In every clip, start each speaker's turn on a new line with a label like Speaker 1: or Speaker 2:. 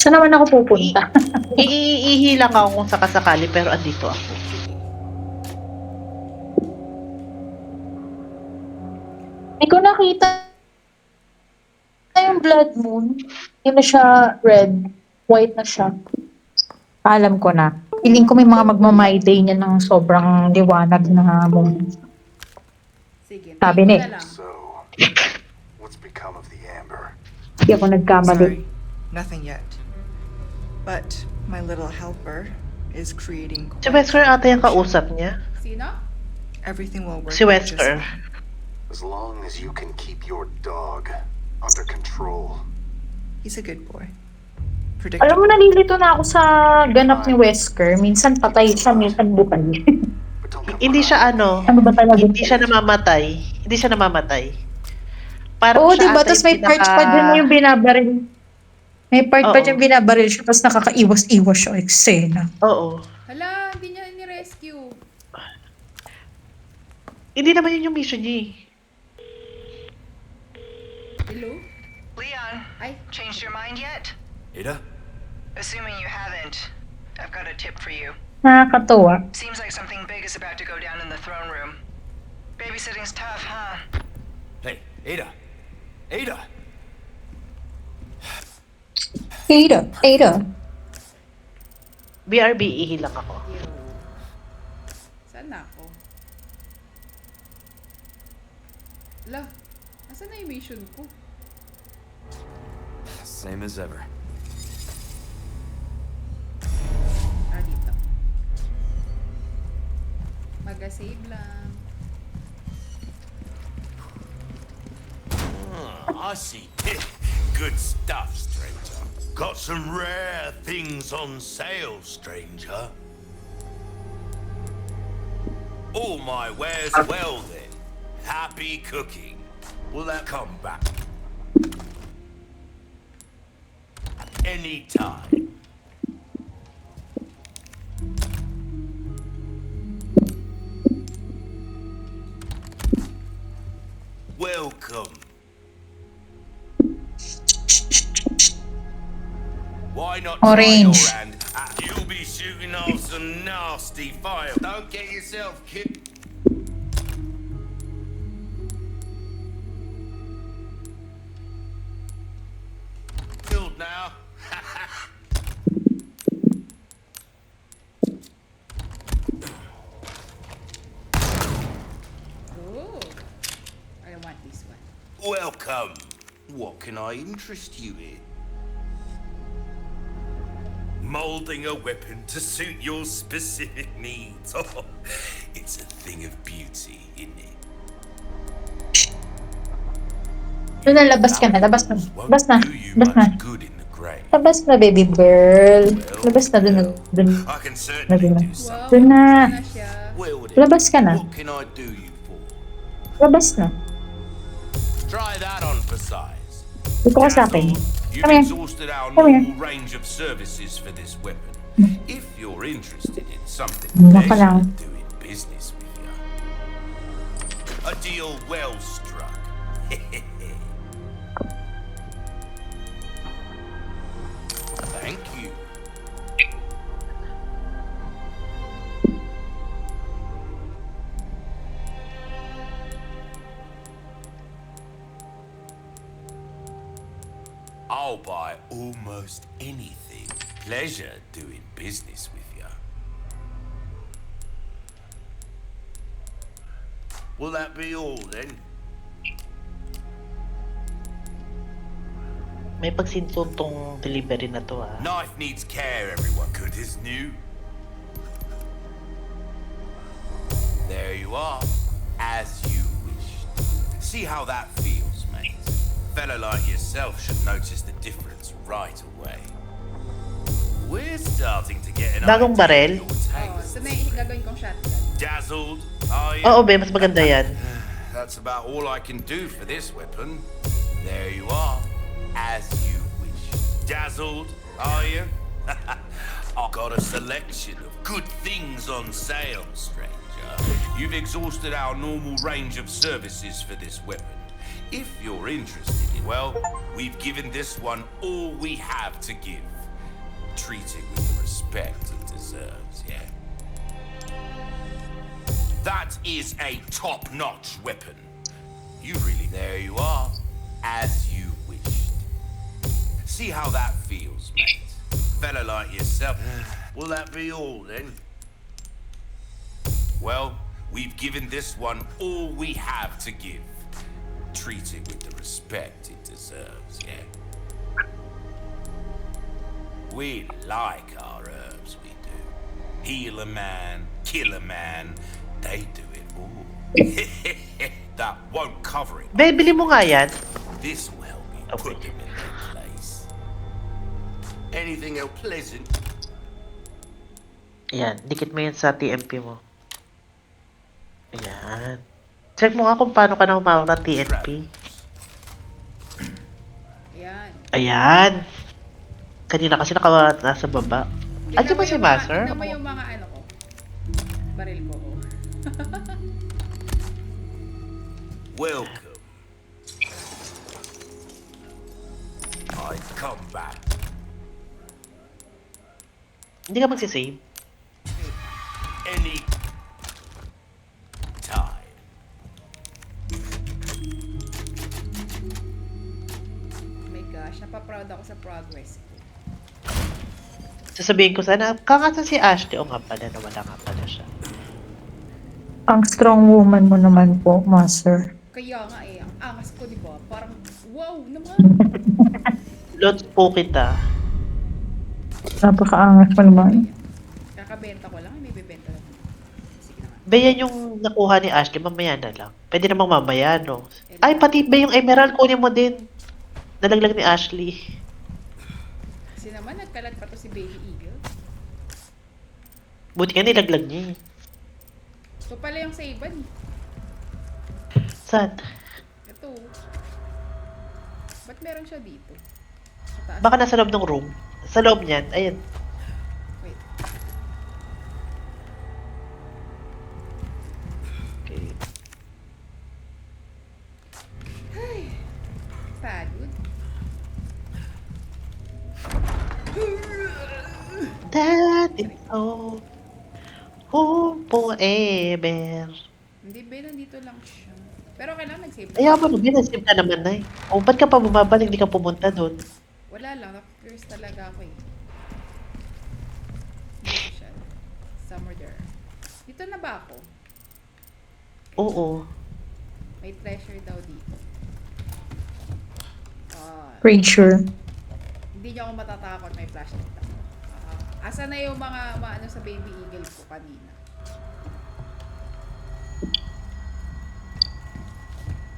Speaker 1: Saan naman ako pupunta?
Speaker 2: Iihi lang ako kung sakasakali pero andito ako.
Speaker 1: Hindi ko nakita yung blood moon. Hindi na siya red. White na siya. Alam ko na. Feeling ko may mga magma-my day niya ng sobrang liwanag na moon.
Speaker 3: Sige,
Speaker 1: Sabi
Speaker 3: tingin
Speaker 1: ni.
Speaker 3: ko na lang.
Speaker 4: So, what's become of the amber?
Speaker 1: Hindi ako nagkamali.
Speaker 5: Sorry, nothing yet. But my little helper is creating
Speaker 2: Si Wesker ata yung kausap niya.
Speaker 3: Sino?
Speaker 5: everything will work
Speaker 2: Si
Speaker 5: just
Speaker 2: Wesker.
Speaker 5: fine.
Speaker 4: As long as you can keep your dog under control.
Speaker 5: He's a good boy.
Speaker 1: Alam
Speaker 5: Predictable.
Speaker 1: mo, nalilito na ako sa ganap ni Wesker. Minsan patay siya, minsan buhay.
Speaker 4: But don't come
Speaker 2: Hindi siya
Speaker 4: crying.
Speaker 1: Ano ba talaga?
Speaker 2: hindi siya namamatay. Hindi siya namamatay. Parang
Speaker 1: Oo,
Speaker 2: siya
Speaker 1: diba?
Speaker 2: ata
Speaker 1: Tapos may part pa dyan yung binabaril. May part pa
Speaker 2: Oo.
Speaker 1: dyan binabaril siya, tapos nakakaiwas-iwas siya. Eksena.
Speaker 2: Oo.
Speaker 3: Hala, hindi niya ni-rescue.
Speaker 2: Hindi naman yun yung mission niya.
Speaker 3: Hello?
Speaker 6: Leon,
Speaker 3: Ay,
Speaker 6: changed your mind yet?
Speaker 7: Ada?
Speaker 6: Assuming you haven't, I've got a tip for you.
Speaker 1: Nakakatawa.
Speaker 6: Seems like something big is about to go down in the throne room. Babysitting's tough, huh?
Speaker 7: Hey, Ada! Ada!
Speaker 1: Ada.
Speaker 2: BRB, ihi lang ako.
Speaker 3: yo. Saan na ako? Hala, asan na yung mission ko?
Speaker 7: Same as ever.
Speaker 3: Ah, dito. Mag-save lang.
Speaker 7: I see. Good stuff, stranger. Got some rare things on sale, stranger. All my wares well then. Happy cooking. Will that come back? Anytime. Welcome. Why not try
Speaker 1: Orange.
Speaker 7: your hand? You'll be shooting off some nasty fire. Don't get yourself killed. Killed now.
Speaker 3: Oh, I want this one.
Speaker 7: Welcome. What can I interest you in? Molding a weapon to suit your specific needs. Oh, it's a thing of beauty, isn't it?
Speaker 1: Doon na, labas ka na. Labas na.
Speaker 7: Won't
Speaker 1: Labas na.
Speaker 7: do you
Speaker 1: Labas na.
Speaker 7: much good in the grave.
Speaker 1: Labas na, baby girl. Labas na, doon na. Doon.
Speaker 7: I can certainly
Speaker 1: Lagi na.
Speaker 7: do
Speaker 3: Wow,
Speaker 7: something.
Speaker 1: Doon na.
Speaker 3: tapos na siya.
Speaker 7: Well then,
Speaker 1: Labas ka na.
Speaker 7: what can I do you for?
Speaker 1: Labas na.
Speaker 7: Try that on for size.
Speaker 1: Dito ka sa akin.
Speaker 7: You've
Speaker 1: Come here.
Speaker 7: exhausted our
Speaker 1: Come here.
Speaker 7: normal range of services for this weapon. If you're interested in something
Speaker 1: Muna ka
Speaker 7: pleasure
Speaker 1: lang.
Speaker 7: doing business with you. A deal well struck. Thank you. I'll buy almost anything. Pleasure doing business with you. Will that be all then?
Speaker 2: May pagsinton tong delivery na to ah.
Speaker 7: Knife needs care, everyone. Good as new. There you are, as you wished. See how that feels, mate. Fella like yourself should notice the difference right away. We're starting to get an
Speaker 2: Bagong barel?
Speaker 7: idea of your
Speaker 3: Oh,
Speaker 7: taste.
Speaker 3: so may gagawin kong shotgun.
Speaker 7: Dazzled, are you?
Speaker 2: Oo, be, mas maganda yan.
Speaker 7: That's about all I can do for this weapon. There you are, as you wish. Dazzled, are you? I've got a selection of good things on sale, stranger. You've exhausted our normal range of services for this weapon. If you're interested in, well, we've given this one all we have to give. treat it with the respect it deserves, yeah? That is a top-notch weapon. You really, there you are, as you wished. See how that feels, mate? Fella like yourself. Will that be all, then? Well, we've given this one all we have to give. Treat it with the respect it deserves, yeah? We like our herbs, we do. Heal a man, kill a man, they do it all. That won't cover it.
Speaker 2: Bili mo nga yan.
Speaker 7: This will help you
Speaker 2: Okay.
Speaker 7: put them in their place. Anything else pleasant?
Speaker 2: Ayan, dikit mo yan sa TMP mo. Ayan. Check mo nga kung paano ka na humawak ng TNP.
Speaker 3: Ayan.
Speaker 2: Ayan. Kanina kasi nasa baba. Ay, di ba si Master?
Speaker 3: Tignan mo yung mga ano ko. Baril ko.
Speaker 7: Welcome. I come back.
Speaker 2: Hindi ka magsisave.
Speaker 7: Any time.
Speaker 3: Oh my gosh, napaproud ako sa progress ko.
Speaker 2: Sasabihin ko sana, kakasa si Ashley. O nga pala, nawala nga pala siya.
Speaker 1: Ang strong woman mo naman po, Master.
Speaker 3: Kaya nga ang angas ko, di ba? Parang, wow naman!
Speaker 2: Lots po kita.
Speaker 1: Napakaangas mo naman.
Speaker 3: Kakabenta ko lang, may bibenta lang. Sige na nga.
Speaker 2: Ba yan yung nakuha ni Ashley, mamaya na lang. Pwede namang mamaya, no? Ay, pati ba yung emerald, kunin mo din. Nalaglag ni Ashley.
Speaker 3: Kasi naman, nagkalat pa to si Baby Eagle.
Speaker 2: Buti nga nilaglag niya.
Speaker 3: Ito pala yung saban.
Speaker 2: Saan?
Speaker 3: Ito. Ba't meron siya dito? Sa taas.
Speaker 2: Baka nasa loob ng room. Sa loob niyan, ayan.
Speaker 3: Wait.
Speaker 2: Okay.
Speaker 3: Pagod.
Speaker 2: That is all. Home forever.
Speaker 3: Hindi ba, nandito lang siya. Pero kailangan nag-save.
Speaker 2: Ayaw mo, binasip ka naman na eh. O, ba't ka pa bumabalik? Hindi ka pumunta doon.
Speaker 3: Wala lang, na-curse talaga ako eh. Dito siya. Somewhere there. Dito na ba ako?
Speaker 2: Oo.
Speaker 3: May treasure daw dito.
Speaker 1: Creature.
Speaker 3: Hindi niya ako matatakot, may flashlight ako. Asa na yung mga ano sa Baby Eagle ko kanina?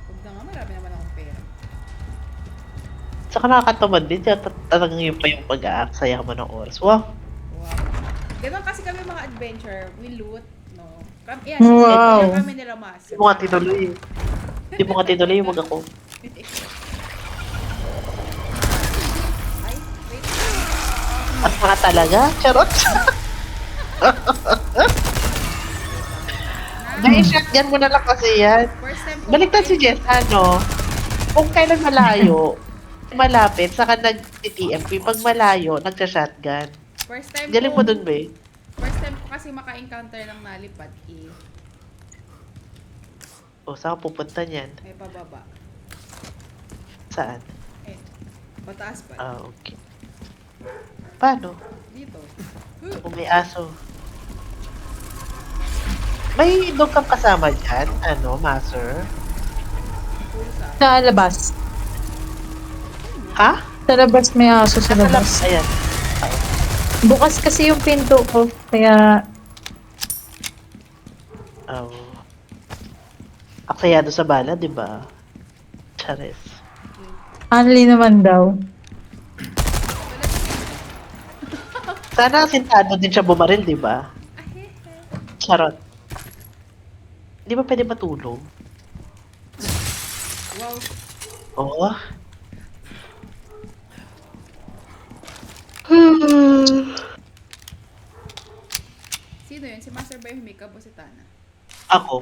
Speaker 3: Huwag na nga, marami naman akong pera.
Speaker 2: Saka nakakatamad din. Talagang yun pa yung pag-aaksaya mo ng oras. Wow.
Speaker 3: Wow. Ganon kasi kami mga adventure, we loot, no? Yan,
Speaker 1: Wow.
Speaker 3: kami nila Master.
Speaker 2: Hindi mo nga tinuloy. Hindi mo nga tinuloy, wag ako.
Speaker 3: Ay, wait.
Speaker 2: At mga talaga? Charot! Dahil shotgun mo na lang kasi yan.
Speaker 3: First time ko
Speaker 2: Baliktad si Jess, ano? Kung kailan malayo, malapit, saka nag-TMP. Pag malayo, nagsa-shotgun.
Speaker 3: First time
Speaker 2: Galing
Speaker 3: ko,
Speaker 2: mo dun, be.
Speaker 3: first time ko kasi maka-encounter ng nalipad eh.
Speaker 2: O, saan ka pupunta niyan?
Speaker 3: May pababa.
Speaker 2: Saan?
Speaker 3: Eh, pataas pa.
Speaker 2: Ah, okay. Paano?
Speaker 3: Dito.
Speaker 2: Kung may aso. May dog kang kasama dyan? Ano, Master?
Speaker 3: Pusa.
Speaker 1: Sa labas.
Speaker 2: Ha?
Speaker 1: Sa labas may aso sa labas.
Speaker 2: Ayan.
Speaker 1: Bukas kasi yung pinto ko. Kaya,
Speaker 2: Oh. Aksayado sa bala, di ba? Chares.
Speaker 1: only naman daw.
Speaker 2: Sana sintado din siya bumaril, di ba? Charot. Di ba pwede matulog?
Speaker 3: Wow.
Speaker 2: Oo.
Speaker 3: Sino yun? Si Master ba yung humikab o si Tana?
Speaker 2: Ako.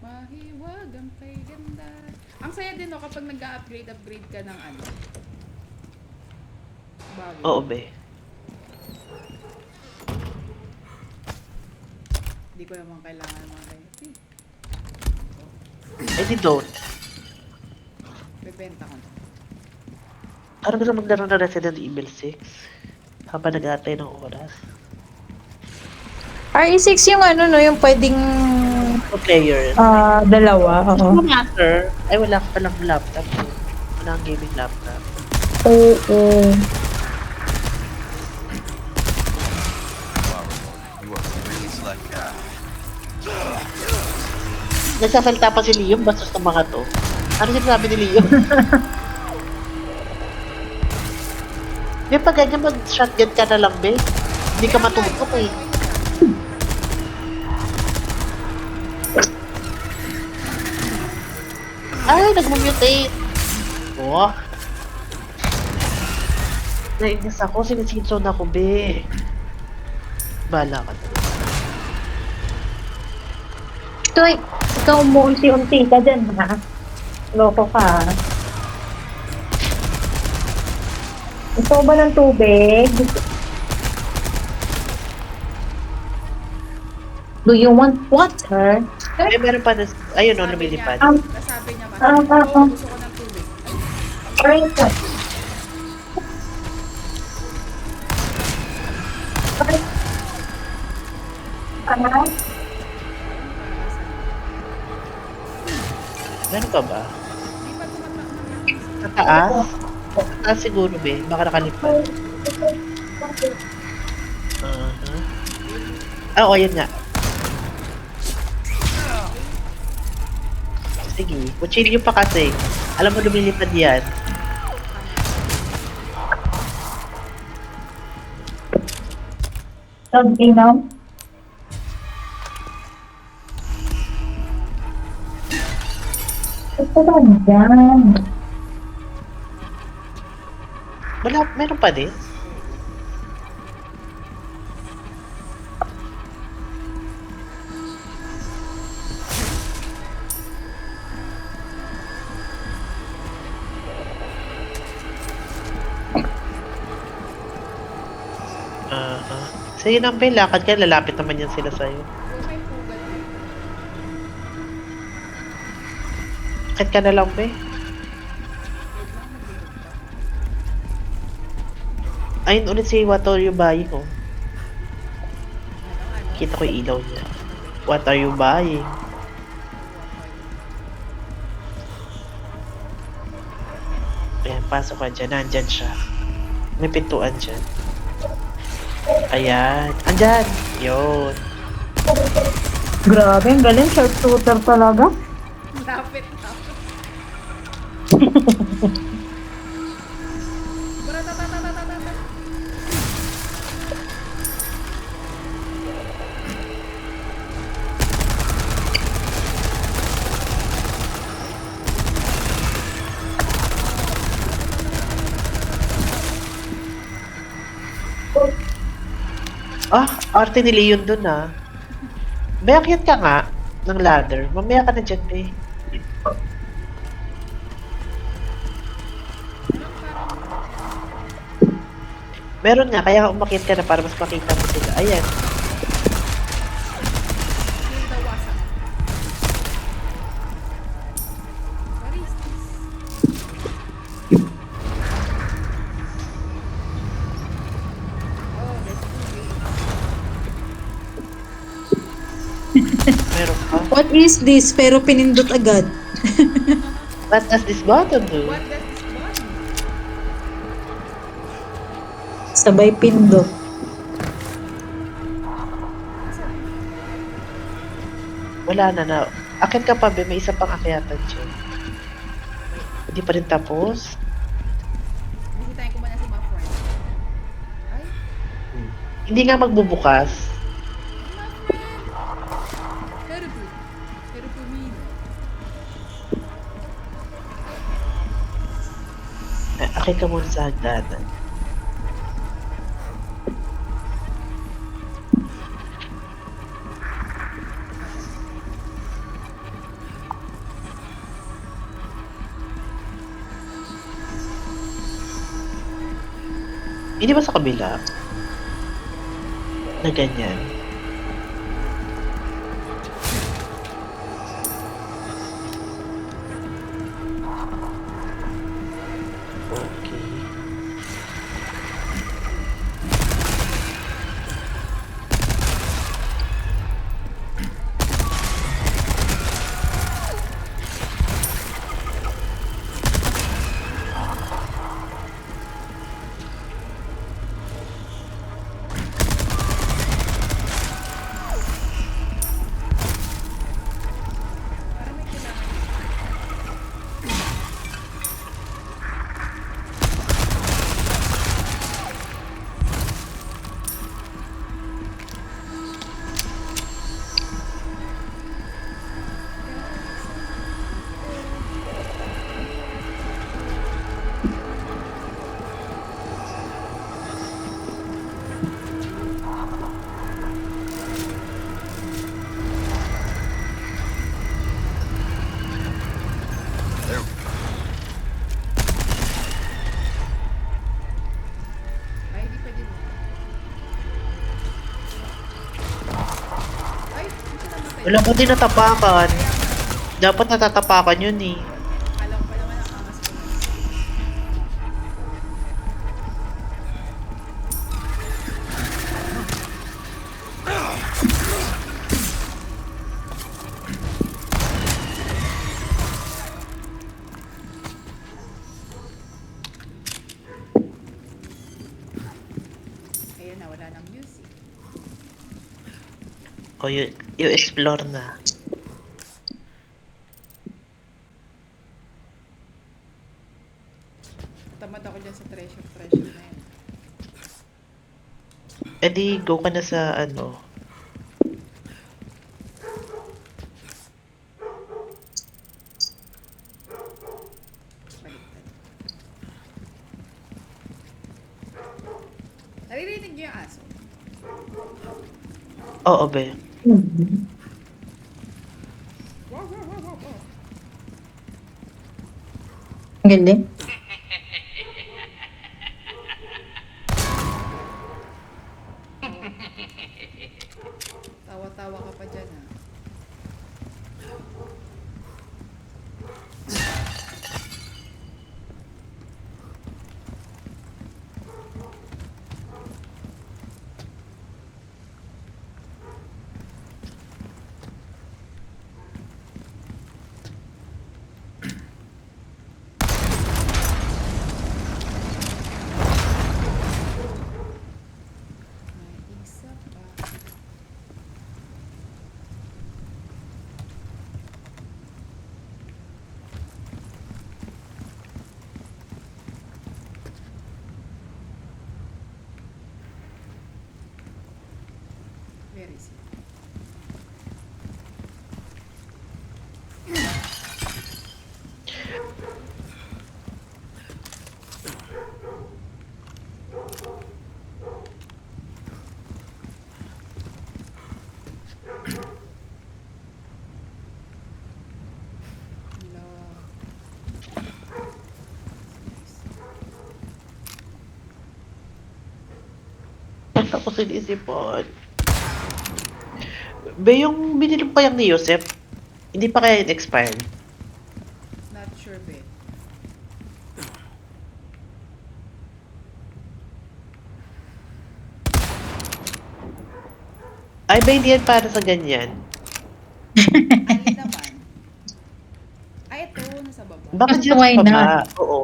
Speaker 3: Mahiwag ang kay ganda. Ang saya din no kapag nag-upgrade ka ng ano. Bagay.
Speaker 2: Oo, be.
Speaker 3: Hindi ko naman kailangan mga ganito.
Speaker 2: Eh, di don't.
Speaker 3: Bebenta ko na.
Speaker 2: Parang gusto maglaro ng Resident Evil 6. Habang nag-aantay ng oras.
Speaker 1: RE6 yung ano, no, yung pwedeng
Speaker 2: So, player.
Speaker 1: dalawa. Oo.
Speaker 2: No matter. Ay, wala ka palang laptop. Wala kang gaming laptop.
Speaker 1: Oo.
Speaker 7: You are really slugged.
Speaker 2: Nagsasalita pa si Liam, bastos ng mga to. Ano sinasabi ni Liam? Di pa ganyan mag-shotgun ka na lang, be. Hindi ka matutok eh. Ay, nag-mutate. Oh. Nainis ako, sinisinson ako, be. Bala ka na.
Speaker 1: Ikaw umuunti-unti ka dyan, ha? Loko ka. Gusto mo ba ng tubig? Do you want water?
Speaker 2: Eh, meron pa na, ayun o, lumilipad.
Speaker 3: Nasabi niya, gusto ko ng tubig.
Speaker 1: Alright.
Speaker 2: Meron pa ba? Sa taas? Sa taas siguro, be. Baka nakalipad. Oo, yun nga. Sige, kutsilyo pa kasi. Alam mo, lumilipad yan.
Speaker 1: Okay, now? Ito ba dyan?
Speaker 2: Wala, meron pa din. Sige na, be. Lakad ka. Lalapit naman yan sila sa'yo.
Speaker 3: Okay, pugal.
Speaker 2: Lakad ka na lang, be. Ayun ulit si What Are You Buying, oh. Kita ko yung ilaw niya. What are you buying? Ayan, pasok ka dyan. Nandyan siya. May pintuan dyan. Ayan. Andyan! Yun.
Speaker 1: Grabe, ang galing. Sharpshooter talaga.
Speaker 3: Lapit na. Baratatatatatatata.
Speaker 2: Ah, arte ni Leon dun, ah. Be, akyat ka nga ng ladder. Mamaya ka na dyan, be. Meron nga, kaya umakyat ka na para mas makita mo sila. Ayan.
Speaker 3: Kill the wasak. What is this? Oh, there's tubig.
Speaker 2: Meron pa.
Speaker 1: What is this? Pero pinindot agad.
Speaker 2: What does this button do?
Speaker 3: What does this button?
Speaker 1: Sabay pindot.
Speaker 2: Wala na na. Akin ka pa, be. May isa pang akyatan dyan. Hindi pa rin tapos.
Speaker 3: Bisitahin ko muna si mga friend. Ay,
Speaker 2: Hindi nga magbubukas.
Speaker 3: Herubu. Herubu Mino.
Speaker 2: Akin ka muna sa hagdanan. Hindi ba sa kabila? Na ganyan. Okay.
Speaker 3: Ay, hindi pwede mo. Ay, hindi siya namatay.
Speaker 2: Wala ko din natapakan. Dapat natatapakan yun eh.
Speaker 3: Alam ko naman ang angas ko. Ayun na, wala ng music.
Speaker 2: O yung explore na.
Speaker 3: Tamad ako dyan sa treasure na yan.
Speaker 2: E di, go ka na sa ano.
Speaker 3: Baliktad. Naririnig niyo yung aso?
Speaker 2: Oo, be.
Speaker 3: Wow, wow, wow, wow, wow.
Speaker 1: Ang galing.
Speaker 3: Tawa-tawa ka pa dyan, ha? May isa pa. Where is it? Hello.
Speaker 2: Basta ko sinisipon. Be, yung binili ko kayang ni Yosef, hindi pa kaya yun expired?
Speaker 3: Not sure, babe.
Speaker 2: Ay, ba hindi yan para sa ganyan?
Speaker 3: Alin naman? Ay, ito. Nasa baba.
Speaker 2: Bakit
Speaker 1: Yes,
Speaker 2: yun
Speaker 1: why
Speaker 2: sa baba?
Speaker 1: not?
Speaker 2: Oo.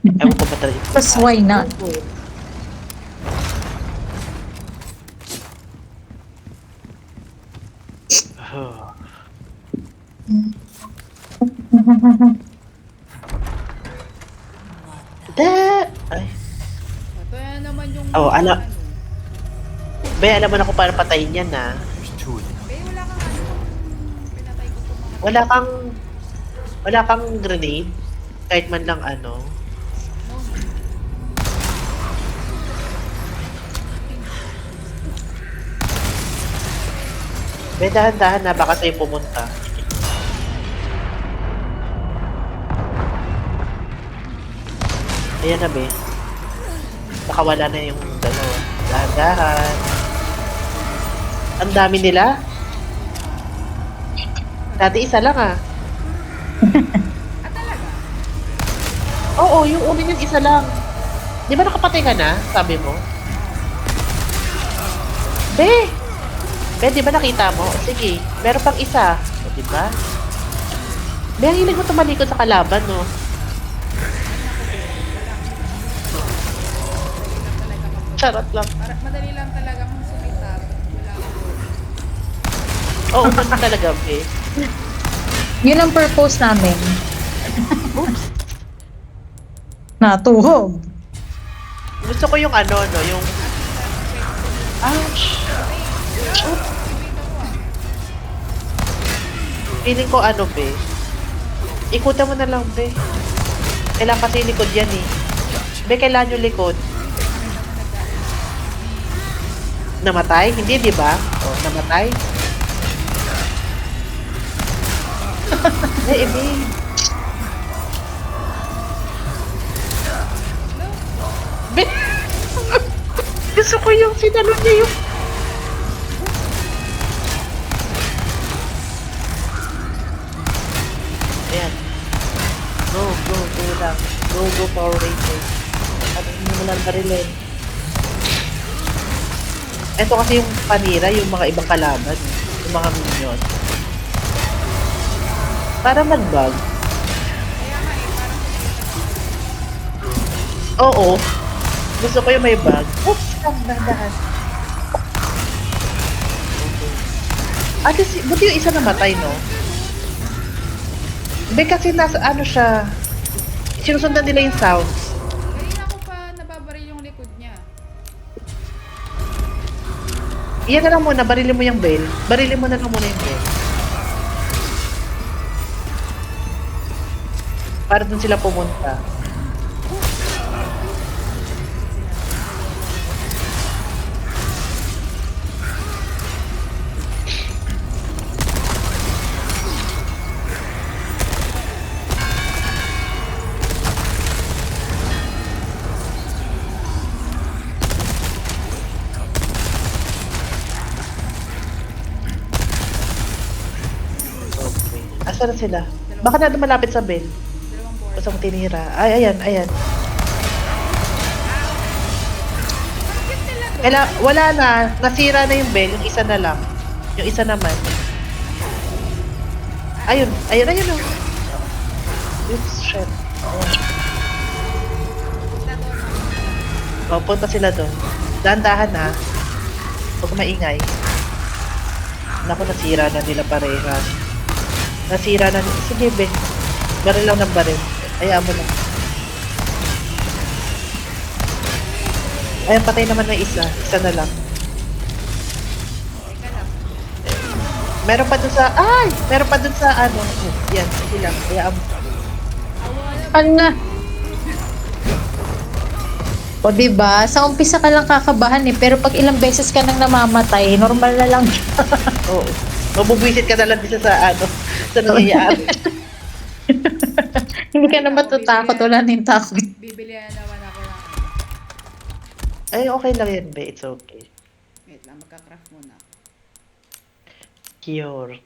Speaker 2: Ewan ko ba talaga.
Speaker 1: Tapos why not?
Speaker 2: Oh. Ay.
Speaker 3: Ito na naman yung...
Speaker 2: Oh, ano?
Speaker 3: ano.
Speaker 2: Be, alam mo na kung paano patayin yan, ha?
Speaker 3: Babe, wala kang ano. Pinatay ko itong mga...
Speaker 2: Wala kang grenade? Kahit man lang ano?
Speaker 3: No.
Speaker 2: Be, dahan-dahan na, baka sa'yo pumunta. Ayan na, be. Nakawala na yung dalawa. Dahan-dahan. Ang dami nila. Dati isa lang ah.
Speaker 3: Ah, talaga?
Speaker 2: Oo, yung una yung isa lang. Di ba nakapatay ka na? Sabi mo? Be! Be, di ba nakita mo? Sige, meron pang isa. O, di ba? Be, ang hilig mo tumalikod sa kalaban, no? Charot lang.
Speaker 3: Para, madali lang talaga kung sumitab. Wala ako.
Speaker 2: Oo, ganun talaga, Be.
Speaker 1: Yun ang purpose namin.
Speaker 2: Oops.
Speaker 1: Natuhog.
Speaker 2: Gusto ko yung ano, no? Yung... Ouch! Oops. Feeling ko ano, Be. Ikutan mo na lang, Be. Kailangan kasi likod yan, eh. Be, kailangan yung likod. Namatay? Hindi, di ba? Oh, namatay? Eh, Be. Be! Gusto ko yung sinalo niya yung... Ayan. Go, go, go lang. Go, go, Power Rangers. Ano mo lang barilin. Ito kasi yung panira, yung mga ibang kalaban. Yung mga minion. Para mag-bug. Oo. Gusto ko yung may bug. Oops! Lang, dahan. At least, buti yung isa namatay, no? Hindi kasi nasa ano siya. Sinusundan nila yung sounds.
Speaker 3: Kanina ko pa nababaril yung likod niya.
Speaker 2: Iyan na lang muna, barilin mo yung bell. Barilin mo na lang muna yung bell. Para dun sila pumunta. Okay. Asa na sila? Baka na malapit sa bell.
Speaker 3: Dalawang board.
Speaker 2: Basta mong tinira. Ay, ayan, ayan. Wala na. Nasira na yung bell. Yung isa na lang. Yung isa naman. Ayun. Ayun, ayun. Oh. Oops, shit. Ayan. Oh, punta sila doon. Dahan-dahan na. Huwag maingay. Naku, nasira na nila parehas. Nasira na. Sige, Ben. Baril lang ng baril. Ayaan mo lang. Ayan, patay naman na isa. Isa na lang.
Speaker 3: Teka lang.
Speaker 2: Meron pa dun sa... Ay! Meron pa dun sa ano. Yan, sige lang. Ayaan mo.
Speaker 1: Ano na? O diba, sa umpisa ka lang kakabahan eh, pero pag ilang beses ka nang namamatay, normal na lang.
Speaker 2: Oo. Mabubwisit ka na lang dito sa ano. Sa nangyayari.
Speaker 1: Hindi ka na matatakot, wala na yung takot.
Speaker 3: Bibili na naman ako ng...
Speaker 2: Ay, okay lang yan, be. It's okay.
Speaker 3: Wait lang, magka-craft muna.
Speaker 2: Cure.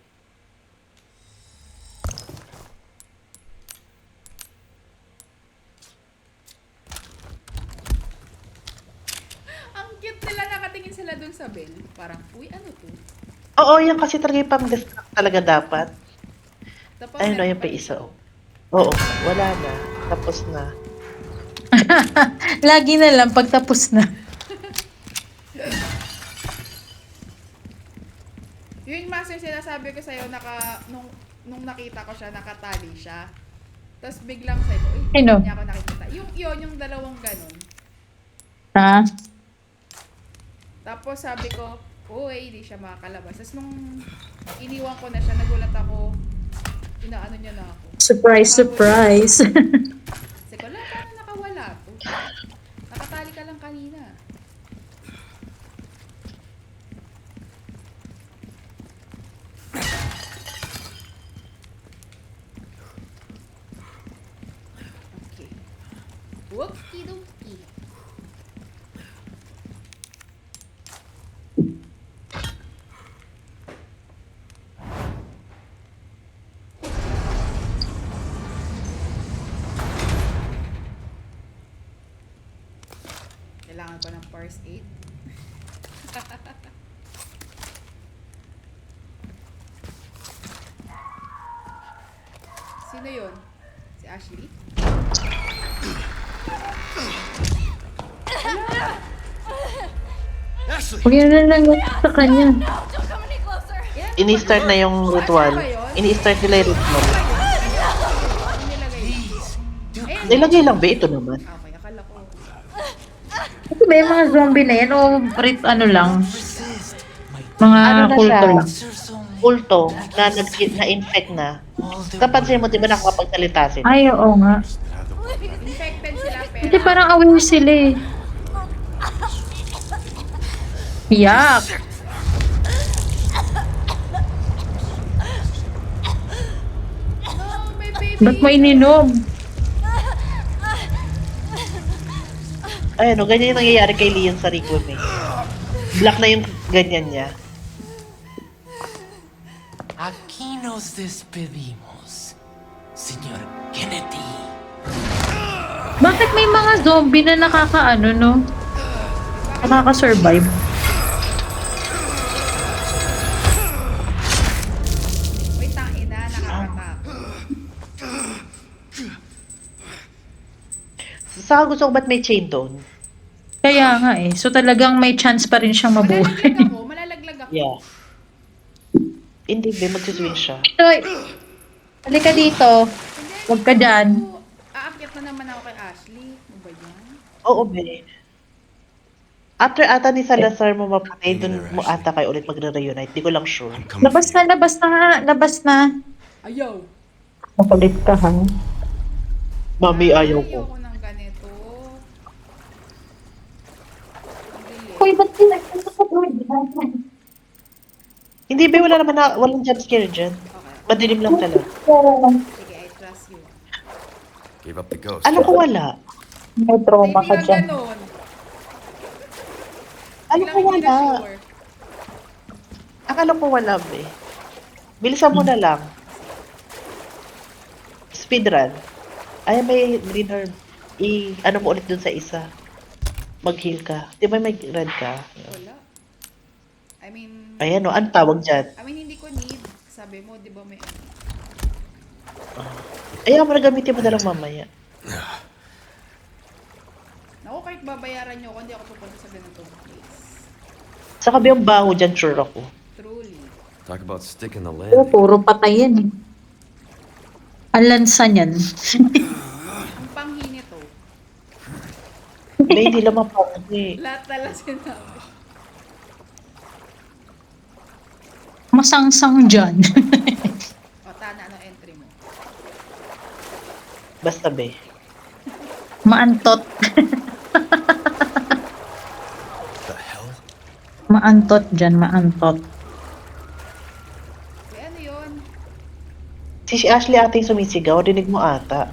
Speaker 3: Ang cute nila, nakatingin sila dun sa bell. Parang, uy, ano to?
Speaker 2: Oo, yan kasi talaga yung pang-distract talaga dapat.
Speaker 3: Tapos,
Speaker 2: Ayun na, yung pa isa. Oh. Oo, wala na. Tapos na.
Speaker 1: Lagi na lang pag tapos na.
Speaker 3: Yung master sinasabi ko sa'yo, nung nakita ko siya, nakatali siya. Tapos biglang sabi ko, uy,
Speaker 1: Sino?
Speaker 3: hindi niya ako nakikita. Yung dalawang ganun.
Speaker 1: Ha?
Speaker 3: Tapos sabi ko, uy, hindi siya makakalabas. Tapos nung iniwan ko na siya, nagulat ako, inaano niya na ako.
Speaker 1: Surprise, surprise.
Speaker 3: Kasi ko, paano nakawala to? Nakatali ka lang kanina. Okay. Whoopie-doopie. Kailangan ko ng first aid. Sino yun? Si Ashley?
Speaker 7: Ashley!
Speaker 1: Huwag yun na lang sa kanya.
Speaker 2: Ini-start na yung ritual.
Speaker 3: Ano ba yun?
Speaker 2: Ini-start nila yung ritual.
Speaker 3: Ano nilagay lang? Ayan.
Speaker 2: Nilagay lang ba? Ito naman.
Speaker 3: Okay, akala ko.
Speaker 1: Ito ba yung mga zombie na yan o ano lang? Mga
Speaker 2: Ano na
Speaker 1: kulto
Speaker 2: siya?
Speaker 1: lang.
Speaker 2: Kulto na na-infect na. Kapansin mo, di ba nakakapagsalita sila?
Speaker 1: Ay, oo nga.
Speaker 3: Infected sila pero...
Speaker 1: Kasi parang aware sila eh. Yak!
Speaker 3: No, may baby!
Speaker 1: Ba't mo ininom?
Speaker 2: Ayun, ganyan yung nangyayari kay Leon sa Rico eh. Black na yung ganyan niya.
Speaker 8: Aquí nos despedimos, señor Kennedy.
Speaker 1: Bakit may mga zombie na nakakaano, no? Nakaka-survive.
Speaker 3: Wait, tangina, nakakatakot.
Speaker 2: Saka gusto ko ba't may chain doon?
Speaker 1: Kaya nga eh. So talagang may chance pa rin siyang mabuhay.
Speaker 3: Malalaglag ako.
Speaker 2: Yeah. Hindi ba, magsiswing siya.
Speaker 1: Hoy! Halika dito.
Speaker 3: Hindi,
Speaker 1: Huwag ka dyan.
Speaker 3: aakyat na naman ako kay Ashley. Ano ba yan?
Speaker 2: Oo, be. After ata ni Salazar mo mapatay, dun mo ata kayo ulit magre-reunite. Di ko lang sure.
Speaker 1: Labas na nga. Labas na.
Speaker 3: Ayaw!
Speaker 1: Makulit ka, ha?
Speaker 2: Mami, ayaw ko.
Speaker 3: Ayoko ng ganito. Hindi.
Speaker 1: Hoy, ba't pinagpunta ka doon?
Speaker 2: Hindi ba, wala naman na, walang jumpscare dyan.
Speaker 3: Okay.
Speaker 2: Madilim lang talaga.
Speaker 3: Sige, I trust you.
Speaker 7: Give up the ghost.
Speaker 2: Ano ko wala?
Speaker 1: May trauma
Speaker 3: Hindi
Speaker 1: ka
Speaker 3: lang
Speaker 1: dyan.
Speaker 3: ganun.
Speaker 2: Ano
Speaker 3: Biglang
Speaker 2: ko
Speaker 3: hindi na
Speaker 2: wala?
Speaker 3: sure.
Speaker 2: Akala ko wala, be. Bilisan mo na lang. Speedrun. Ay, may green herb. Ano mo ulit dun sa isa. Mag-heal ka. Di ba may red ka?
Speaker 3: Wala. I mean,
Speaker 2: Ayan o, ang tawag dyan.
Speaker 3: hindi ko need. Sabi mo, di ba may ano?
Speaker 2: Ayan mo na gamitin mo na lang mamaya.
Speaker 3: Naku, kahit babayaran nyo ako, hindi ako pupunta sa ganitong place.
Speaker 2: Sa kabi ang baho dyan, sure ako.
Speaker 3: Truly.
Speaker 7: Talk about sticking the
Speaker 1: Oo,
Speaker 7: landing.
Speaker 1: puro patay yan eh. Ang lansa niyan.
Speaker 3: Ang panghi nito.
Speaker 2: Be, hindi lang mapapagay.
Speaker 3: Lahat talaga sinabi.
Speaker 1: Masangsang dyan.
Speaker 3: O, Tana, ano entry mo?
Speaker 2: Basta, be.
Speaker 1: Maantot.
Speaker 7: The hell?
Speaker 1: Maantot dyan, maantot.
Speaker 3: Uy, ano yun?
Speaker 2: Si Ashley ating sumisigaw, dinig mo ata.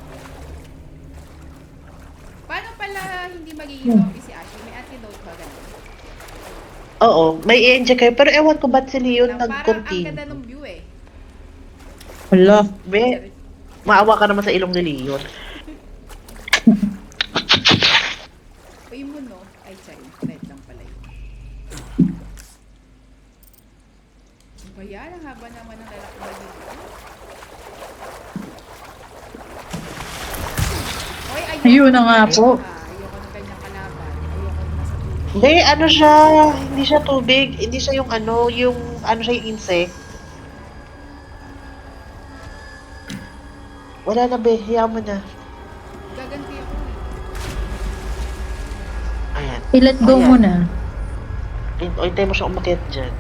Speaker 3: Paano pala hindi magiging zombie si Ashley? May antidote ba ganun?
Speaker 2: Oo, may i-enjoy kayo. Pero ewan ko ba't si Leon
Speaker 3: Parang ang
Speaker 2: nag-continue.
Speaker 3: ganda ng view eh.
Speaker 1: Wala.
Speaker 2: Be, maawa ka naman sa ilong ni Leon.
Speaker 3: Uy mo no? Ay, sorry. Red lang pala yun. Ano ba yan? Ang haba naman ng lalaki na dito. Uy,
Speaker 1: Ayun na nga po.
Speaker 3: Ayoko ng ganyang kalaban. Ayoko na nasa tubig.
Speaker 2: Hindi, ano siya, hindi siya tubig. Hindi siya yung ano siya yung insect. Wala na, be. Hayaan mo na.
Speaker 3: Gaganti ako eh.
Speaker 2: Ayan.
Speaker 1: I-let go
Speaker 2: Ayan.
Speaker 1: mo na.
Speaker 2: Hintay mo siya umakyat dyan.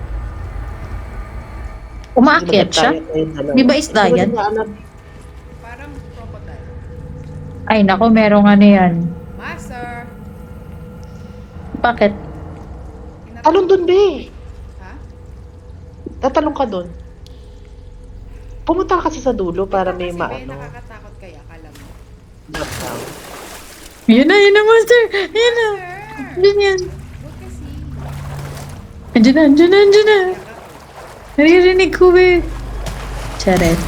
Speaker 1: Umaakyat siya? Di ba isda
Speaker 2: Hindi ko
Speaker 1: yan?
Speaker 2: din alam.
Speaker 3: Parang crocodile.
Speaker 1: Ay, nako, merong ano yan.
Speaker 3: Master!
Speaker 1: Bakit?
Speaker 2: Talon dun, be.
Speaker 3: Ha?
Speaker 2: Tatalong ka dun. Pumunta ka kasi sa dulo para may
Speaker 3: Kasi
Speaker 2: maano.
Speaker 3: nakakatakot kaya, akala mo.
Speaker 2: Drop down.
Speaker 1: Yun na, master! Yun na!
Speaker 3: Master!
Speaker 1: Yun yan.
Speaker 3: Huwag kasi.
Speaker 1: Andiyan na. Naririnig ko eh. Charet.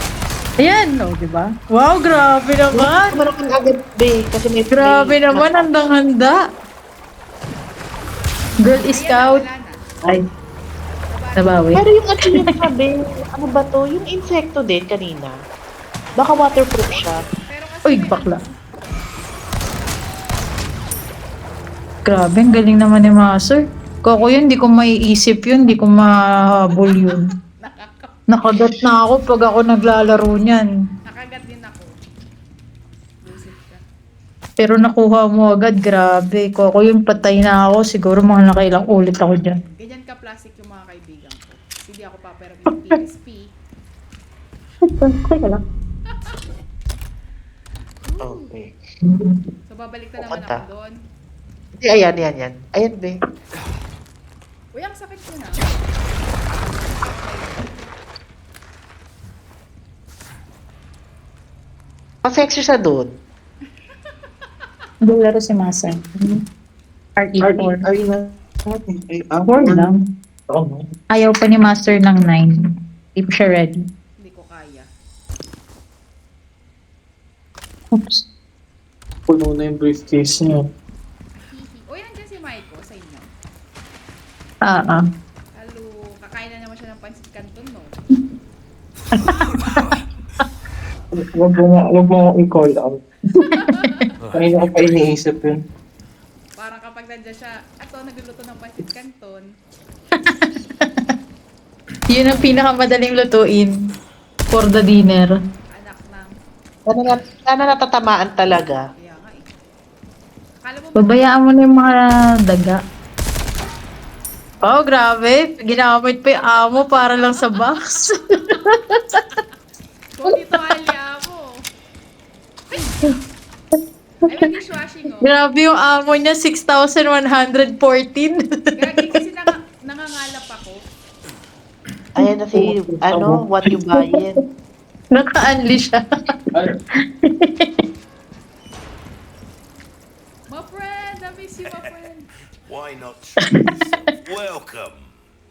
Speaker 1: Ayan, o, diba? Wow, grabe naman!
Speaker 2: Kumarap ka agad, be. Kasi may
Speaker 1: Grabe naman, handang-handa. Girl Scout.
Speaker 3: Wala na.
Speaker 1: Ay, nabawi.
Speaker 2: Pero yung ano yung sabi, ano ba to? Yung insekto din kanina. Baka waterproof siya.
Speaker 3: Pero kasi
Speaker 1: Uy,
Speaker 3: may-
Speaker 1: bakla. Grabe, ang galing naman ni Master. Koko yun, di ko maiisip yun, di ko mahabol yun. Nakagat na ako pag ako naglalaro niyan.
Speaker 3: Nakagat din ako. Busit ka.
Speaker 1: Pero nakuha mo agad, grabe. Koko yun, patay na ako. Siguro mga nakailang ulit ako dyan.
Speaker 3: Ganyan ka plastic yung mga kaibigan ko. Hindi ako paparam yung PSP.
Speaker 1: Teka lang.
Speaker 2: Okay.
Speaker 3: So babalik na naman
Speaker 2: Pupunta.
Speaker 3: ako doon.
Speaker 2: Hindi, ayan. Ayan, be.
Speaker 3: Uy, ang sakit ko na.
Speaker 2: Pa-sexy siya doon.
Speaker 1: Laro si Masa. RE4.
Speaker 2: Are you
Speaker 1: 4 lang. Ayaw pa ni Master ng 9. Hindi pa siya ready.
Speaker 3: Hindi ko kaya.
Speaker 1: Oops.
Speaker 9: Puno na yung briefcase niya.
Speaker 3: Hihi. Uy, nandiyan si Maiko sa inyo. Halo, kakain na naman siya ng pansit canton, no?
Speaker 9: Wag mo i-call out. Kanina ko pa iniisip yun.
Speaker 3: Parang kapag nandiyan siya, ato, nagluluto ng pansit canton.
Speaker 1: Yun ang pinakamadaling lutuin for the dinner.
Speaker 3: Anak ng...
Speaker 2: Sana natatamaan talaga.
Speaker 3: Kaya nga eh. Akala mo,
Speaker 1: Babayaan mo na yung mga daga. Oh, grabe. Ginamit pa yung amo para lang sa box.
Speaker 3: kung dito alya mo. Ay, may dishwashing, oh.
Speaker 1: Grabe yung amo niya, 6,114.
Speaker 3: Gagi kasi nangangalap ako.
Speaker 2: Ayan na si, what you buying.
Speaker 1: Naka-unli siya.
Speaker 3: My friend, I miss you, my friend.
Speaker 7: Why not treat yourself? Welcome.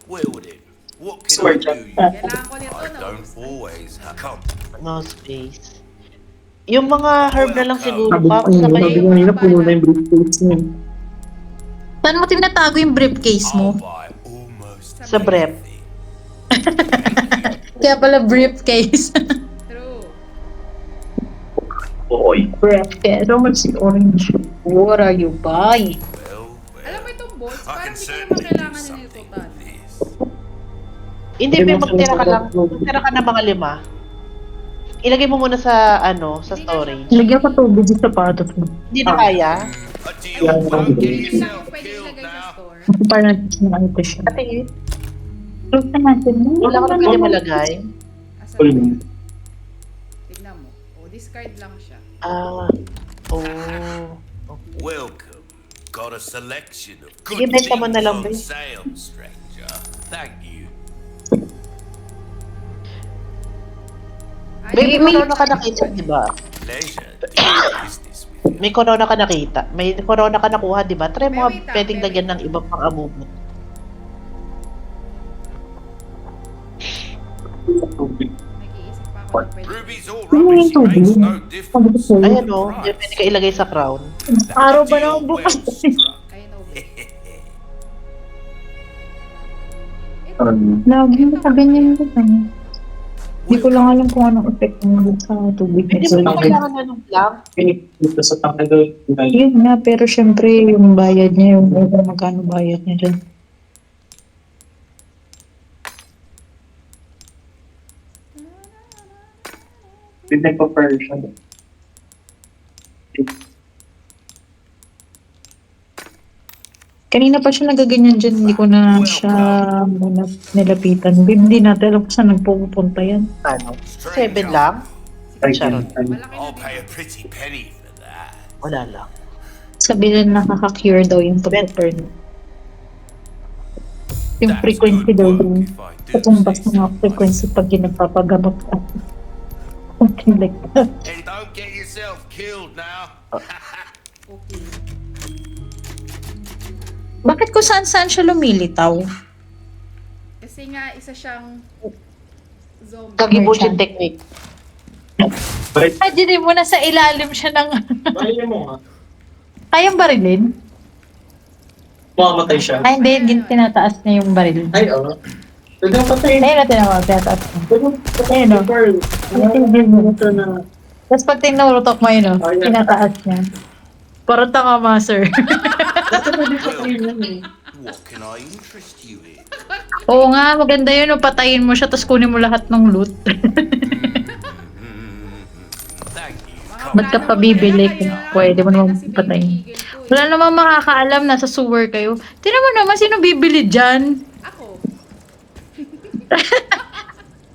Speaker 7: Wilden, what can I do you?
Speaker 3: Kailangan ko nito,
Speaker 7: I
Speaker 3: no?
Speaker 7: don't always have come.
Speaker 2: No space. Yung mga herb na lang siguro pa.
Speaker 9: Sabi
Speaker 2: Sabay,
Speaker 9: ko kanina, puno na yung briefcase niya.
Speaker 1: Saan mo tinatago yung briefcase
Speaker 7: I'll
Speaker 1: mo?
Speaker 7: buy almost
Speaker 2: sa brep.
Speaker 1: Kaya pala briefcase.
Speaker 3: True.
Speaker 9: Boy.
Speaker 1: Briefcase. So much orange. What are you buying?
Speaker 3: Alam mo itong bolts,
Speaker 7: I
Speaker 3: parang
Speaker 7: can
Speaker 3: hindi ko
Speaker 7: certainly
Speaker 3: naman kailangan
Speaker 7: do
Speaker 3: na
Speaker 7: something
Speaker 3: nito,
Speaker 7: with this.
Speaker 2: Hindi, may magtira ka lang. Magtira ka ng mga 5. Ilagay mo muna sa, sa storage.
Speaker 1: Lagyan ko tubig sa sapatos mo.
Speaker 2: Hindi na kaya.
Speaker 7: A deal, don't get
Speaker 3: Hindi lang
Speaker 7: yourself
Speaker 3: pwede
Speaker 7: killed
Speaker 3: ilagay sa
Speaker 7: now.
Speaker 3: store.
Speaker 1: Para natin na ito siya.
Speaker 2: Ate,
Speaker 1: Close na natin.
Speaker 2: wala ka na pwede malagay.
Speaker 3: Asa
Speaker 9: Full
Speaker 3: na?
Speaker 9: moon.
Speaker 3: Tignan mo. O, discard lang siya.
Speaker 7: Welcome. Got a selection of
Speaker 2: Sige,
Speaker 7: good
Speaker 2: benta mo na
Speaker 7: things
Speaker 2: lang,
Speaker 7: on
Speaker 2: be.
Speaker 7: sale, stranger. Thank you.
Speaker 2: Baby,
Speaker 3: Ay,
Speaker 2: may corona ka nakita, di ba?
Speaker 7: Pleasure doing business with you.
Speaker 2: May corona ka nakita. May corona ka nakuha, di ba? Try mo
Speaker 3: Wait,
Speaker 2: nga pwedeng
Speaker 3: wait.
Speaker 2: lagyan ng ibang pang-abubo.
Speaker 3: nag-iisip pa ako na pwede.
Speaker 7: Ruby's all rubbish, it makes no difference.
Speaker 2: Ayan o, yung pwede ka ilagay sa crown.
Speaker 1: Araw ba
Speaker 7: Deal
Speaker 1: naman bukas?
Speaker 7: well struck.
Speaker 3: Ayun na, ulit.
Speaker 1: Lagi na sa ganyan ko kanya. Hindi ko lang alam kung anong effect ng sa tubig.
Speaker 2: Hindi mo na kailangan na ng blank.
Speaker 9: Dito sa tanggal.
Speaker 1: Yun nga, pero syempre yung bayad niya, yung magkano bayad niya dyan.
Speaker 9: Hindi pa version.
Speaker 1: Kanina pa siya nagaganyan dyan, hindi ko na siya muna nilapitan. Hindi natin alam kung saan nagpupunta yan.
Speaker 2: 7 lang? Sharon.
Speaker 3: Malaki na
Speaker 7: I'll
Speaker 3: din.
Speaker 7: pay a pretty penny for that.
Speaker 2: Wala lang.
Speaker 1: Sabi na nakaka-cure daw yung pag-turn. Yung
Speaker 7: That's
Speaker 1: frequency
Speaker 7: good
Speaker 1: daw
Speaker 7: work
Speaker 1: yung
Speaker 7: if I do
Speaker 1: katumbas
Speaker 7: say
Speaker 1: ng mga
Speaker 7: so
Speaker 1: frequency pag ginagpapagamot ka. Something like that.
Speaker 7: And don't get yourself killed now.
Speaker 3: Okay.
Speaker 1: Bakit kung saan-saan siya lumilitaw?
Speaker 3: Kasi nga, isa siyang zombie.
Speaker 2: Kagibution technique.
Speaker 1: Imagine mo na sa ilalim siya ng...
Speaker 9: Kaya mo nga.
Speaker 1: Kayang barilin?
Speaker 9: Makamatay siya.
Speaker 1: Ay, hindi. Tinataas niya yung baril.
Speaker 9: Ay, oo. Pwede mo patayin.
Speaker 1: Ayun na tinawag. Tinataas niya.
Speaker 9: Pwede mo patayin, no? Pearl. Ito na.
Speaker 1: Tapos pag tinurutok mo yun, tinataas niya. Parang tanga, master.
Speaker 9: Dati pwede patayin yan eh.
Speaker 7: What can I interest you in?
Speaker 1: Oo nga, maganda yun. Patayin mo siya, tapos kunin mo lahat ng loot.
Speaker 7: Thank you.
Speaker 1: Ba't ka pa bibili kung pwede mo naman patayin? Wala namang makakaalam, nasa sewer kayo. Tingnan mo naman, sino bibili dyan?
Speaker 3: Ako.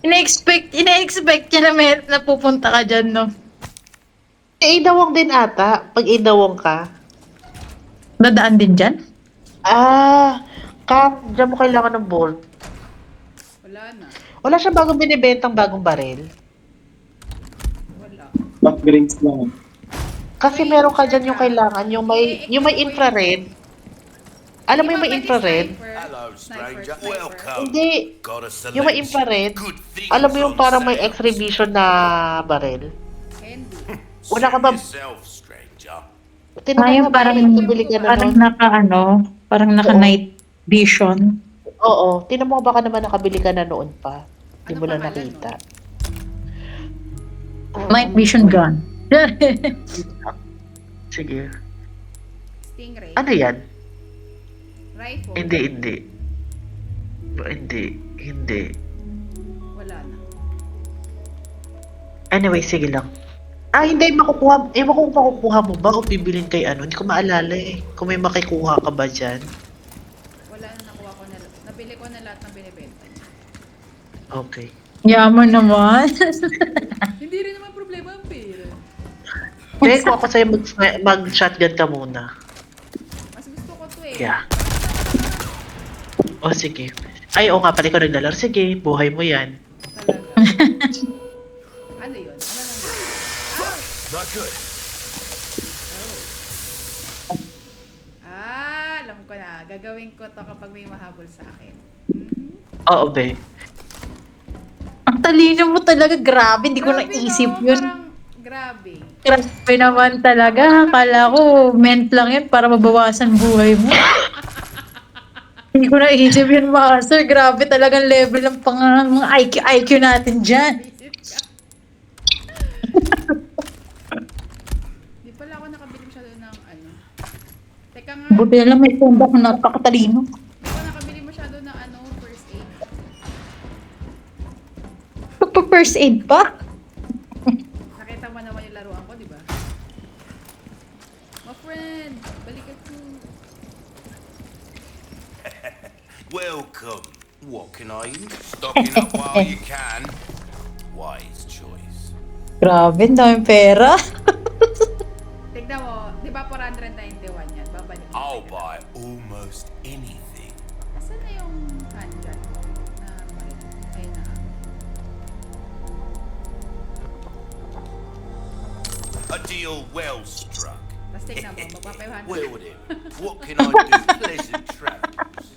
Speaker 1: Ina-expect niya na may napupunta ka dyan, no?
Speaker 2: Inawang din ata, pag inawang ka.
Speaker 1: Dadaan din dyan?
Speaker 2: Diyan mo kailangan ng bolt.
Speaker 3: Wala na.
Speaker 2: Wala siya bagong binibentang bagong baril.
Speaker 3: Wala.
Speaker 9: Upgrades lang.
Speaker 2: Kasi meron ka dyan yung kailangan, yung may infrared. Alam mo yung may infrared?
Speaker 7: Hello, stranger. Welcome.
Speaker 2: Hindi.
Speaker 7: Got a
Speaker 2: Yung may
Speaker 7: selection
Speaker 2: infrared.
Speaker 7: of good things
Speaker 2: Alam mo yung
Speaker 7: on
Speaker 2: parang may
Speaker 7: sale.
Speaker 2: exhibition na baril.
Speaker 3: Candy.
Speaker 2: Wala ka ba?
Speaker 7: Yourself, stranger.
Speaker 1: Ayun,
Speaker 2: Tinanong mo bibili ka na
Speaker 1: parang
Speaker 2: nun?
Speaker 1: parang naka night vision.
Speaker 2: Oo. Tinan mo baka naman nakabili ka na noon pa. Hindi
Speaker 3: Ano
Speaker 2: mo lang
Speaker 3: pangalan
Speaker 2: nakita.
Speaker 1: Night vision gun.
Speaker 2: Sige.
Speaker 3: Stingray.
Speaker 2: Ano yan?
Speaker 3: Rifle.
Speaker 2: Hindi.
Speaker 3: Wala na.
Speaker 2: Anyway, sige lang. Hindi makukuha. Ewan ko kung makukuha mo ba o bibilin kay ano. Hindi ko maalala eh. Kung may makikuha ka ba dyan.
Speaker 3: Wala na, nakuha ko na. Nabili ko na lahat ng binibenta niya.
Speaker 2: Okay.
Speaker 1: Yaman naman.
Speaker 3: Hindi rin naman problema ang pera.
Speaker 2: Kaya kung ako sa'yo mag-shotgun ka muna.
Speaker 3: Mas gusto ko to eh.
Speaker 2: Yeah. O sige. Ay, oo nga pala ko naglalaro. Sige, buhay mo yan.
Speaker 3: Talaga. Ano yun? Ano lang yun?
Speaker 7: Not good.
Speaker 3: Alam ko na. Gagawin ko to kapag may mahabol sa akin.
Speaker 2: Oo, be.
Speaker 1: Ang talino mo talaga, grabe. Hindi ko
Speaker 3: Grabe,
Speaker 1: naisip
Speaker 3: no?
Speaker 1: yun.
Speaker 3: Parang grabe.
Speaker 1: Grabe naman talaga. Akala ko, meant lang yun para mabawasan buhay mo. Hindi ko naisip yun, master. Grabe talagang level ng mga IQ natin dyan.
Speaker 3: Di pala ako nakabili masyado ng ano. Teka nga.
Speaker 1: Buti na lang may punda kung napakatalino.
Speaker 3: Di ko nakabili masyado ng ano, first aid.
Speaker 1: First aid pa?
Speaker 3: Nakita mo naman yung laruan ko, di ba? My friend, balikan ko.
Speaker 7: Welcome. What can I interest? Stocking up while you can. Wise choice.
Speaker 1: Grabe, ang daming pera.
Speaker 3: Tignan mo, di ba 491 yan? Babalik.
Speaker 7: I'll buy almost anything.
Speaker 3: Asan na yung handgun na baril? Ayun na.
Speaker 7: A deal well struck.
Speaker 3: Tapos tignan mo, magpa 500.
Speaker 7: Well then, what can I do? Pleasant travels.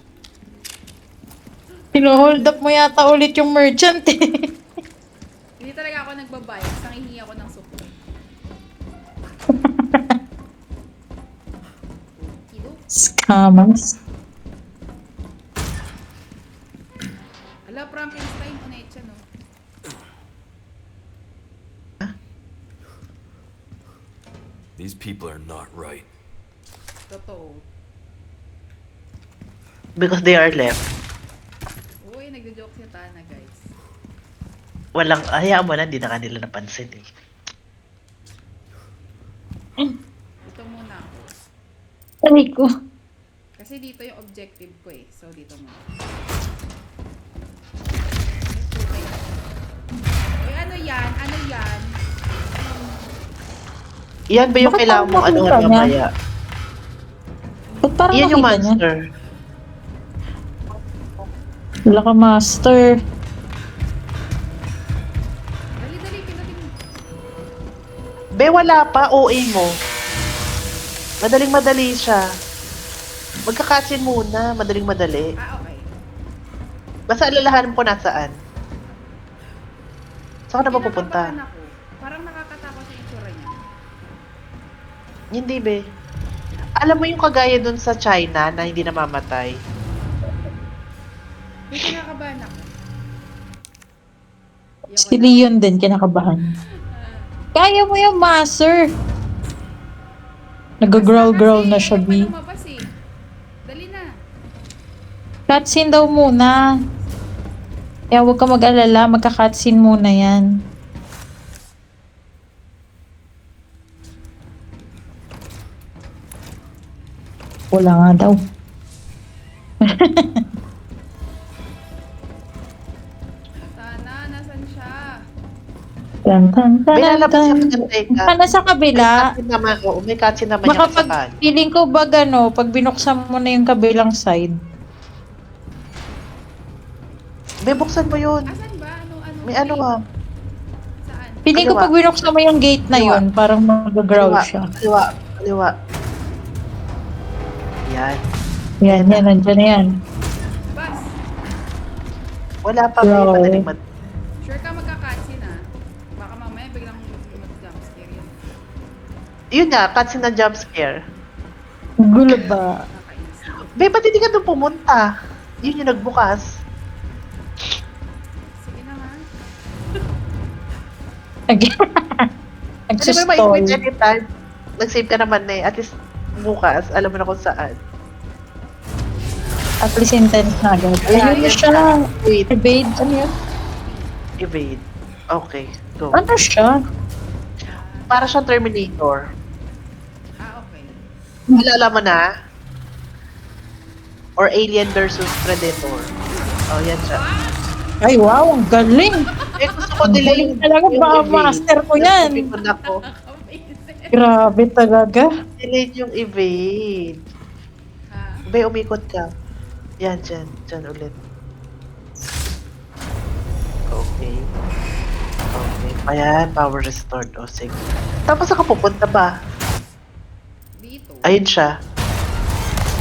Speaker 1: Hino-hold up mo yata ulit yung merchant eh.
Speaker 3: Hindi talaga ako nagbabayad. Tapos nangihingi ako ng support. Kilo?
Speaker 1: Scammers.
Speaker 3: Ala, Frankenstein, unet siya, no?
Speaker 7: These people are not right.
Speaker 3: Totoo.
Speaker 2: Because they are left.
Speaker 3: Uy, nagjo-joke si Tana, guys.
Speaker 2: Walang, hayaan mo na, hindi na kanila napansin eh.
Speaker 3: Dito muna ako.
Speaker 1: Sabi ko.
Speaker 3: Kasi dito yung objective ko eh. So, dito muna. Uy, ano yan? Ano yan?
Speaker 2: Yan ba yung
Speaker 1: Bakit
Speaker 2: kailangan
Speaker 1: parang
Speaker 2: mong ano
Speaker 1: nakita niya?
Speaker 2: mamaya?
Speaker 1: Ba't parang
Speaker 2: Yan yung
Speaker 1: nakita niya?
Speaker 2: monster.
Speaker 1: Wala ka, master.
Speaker 3: Dali, pindating mo.
Speaker 2: Be, wala pa. OA mo. Madaling-madali siya. Magkakasin muna. Madaling-madali.
Speaker 3: Okay.
Speaker 2: Basta alalahanin ko nasaan. Saan ka na ba pupunta?
Speaker 3: Kinakabahan ako. Parang nakakatakot yung itsura niya.
Speaker 2: Hindi, be. Alam mo yung kagaya dun sa China na hindi namamatay?
Speaker 3: May kinakabahan ako.
Speaker 1: Si Leon din, kinakabahan. Kaya mo yung master. Nag-growl-growl na siya, B.
Speaker 3: Lumabas eh. Dali na.
Speaker 1: Cutscene daw muna. Kaya huwag ka mag-alala, magka-cutscene muna yan. Wala nga daw.
Speaker 3: Sana, nasan siya?
Speaker 1: Tan, tan, tan,
Speaker 2: May lalabas
Speaker 1: tan.
Speaker 2: yung Teka.
Speaker 1: Ka nasa kabila.
Speaker 2: Cutscene naman, oo, may cutscene naman yung
Speaker 1: Makapag,
Speaker 2: kasapan.
Speaker 1: feeling ko ba gano, pag binuksan mo na yung kabilang side.
Speaker 2: May buksan mo yun.
Speaker 3: Asan ba? Ano?
Speaker 2: May ano ah.
Speaker 3: Saan?
Speaker 1: Feeling ko
Speaker 2: Kaliwa.
Speaker 1: pag binuksan mo yung gate na
Speaker 2: Kaliwa.
Speaker 1: yun, parang mag-growl
Speaker 2: Kaliwa,
Speaker 1: siya.
Speaker 2: kaliwa, kaliwa. Yan.
Speaker 1: Yan, yan, nandiyan na yan.
Speaker 3: Bas,
Speaker 2: Wala pa, may
Speaker 1: Bro.
Speaker 2: madaling
Speaker 3: sure ka magka-cutscene ah. Baka mamaya biglang mag-jumpscare yun.
Speaker 2: Yun nga, cutscene ng jump scare.
Speaker 1: Gulo ba?
Speaker 3: Nakakainis.
Speaker 2: Babe, ba't hindi ka doon pumunta? Yun yung nagbukas.
Speaker 3: Sige na nga.
Speaker 2: Ano ba may
Speaker 1: Nagsustall.
Speaker 2: quit anytime? Nag-save ka naman na eh. At least bukas, alam mo na kung saan.
Speaker 1: At least intense na agad.
Speaker 2: Ayan,
Speaker 1: Ayun na
Speaker 2: ayan
Speaker 1: siya.
Speaker 2: na. Wait,
Speaker 1: Evade. Ano yun?
Speaker 2: evade. Okay, go.
Speaker 1: Ano siya?
Speaker 2: Para siyang Terminator.
Speaker 3: Ah, okay.
Speaker 2: Alala mo na? Or Alien versus Predator. Oh, yan siya.
Speaker 1: Ay, wow. Ang galing.
Speaker 2: Eh, gusto ko
Speaker 1: Ang
Speaker 2: delay
Speaker 1: galing talaga. Baka master ko yan.
Speaker 2: Napipikon ako.
Speaker 3: Amazing.
Speaker 1: Grabe talaga.
Speaker 2: Delete yung evade.
Speaker 3: Ah,
Speaker 2: Bay, umikot ka. Yan, dyan. Dyan ulit. Okay. Okay. Ayan, power restored. O, sige. Tapos saan ka pupunta ba?
Speaker 3: dito.
Speaker 2: Ayun siya.